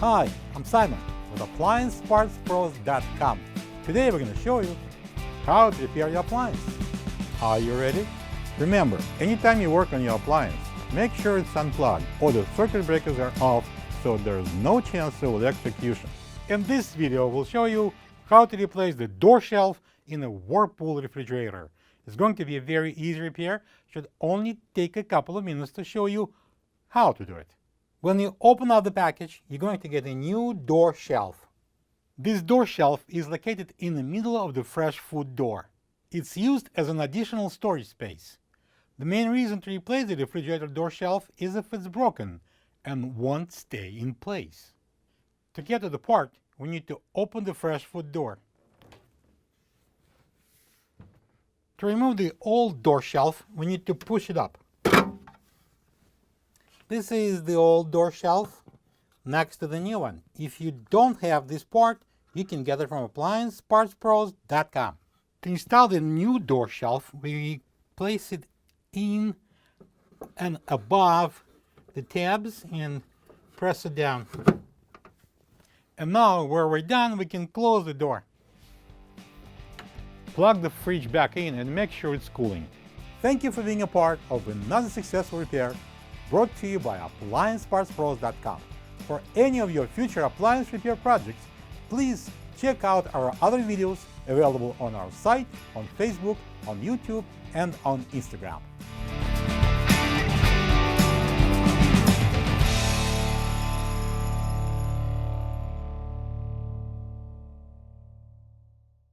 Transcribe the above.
Hi, I'm Simon with AppliancePartsPros.com. Today we're going to show you how to repair your appliance. Are you ready? Remember, anytime you work on your appliance, make sure it's unplugged or the circuit breakers are off so there's no chance of electrocution. In this video, we'll show you how to replace the door shelf in a Whirlpool refrigerator. It's going to be a very easy repair. Should only take a couple of minutes to show you how to do it. When you open up the package, you're going to get a new door shelf. This door shelf is located in the middle of the fresh food door. It's used as an additional storage space. The main reason to replace the refrigerator door shelf is if it's broken and won't stay in place. To get to the part, we need to open the fresh food door. To remove the old door shelf, we need to push it up. This is the old door shelf next to the new one. If you don't have this part, you can get it from AppliancePartsPros.com. To install the new door shelf, we place it in and above the tabs and press it down. And now, where we're done, we can close the door. Plug the fridge back in and make sure it's cooling. Thank you for being a part of another successful repair brought to you by AppliancePartsPros.com. For any of your future appliance repair projects, please check out our other videos available on our site, on Facebook, on YouTube, and on Instagram.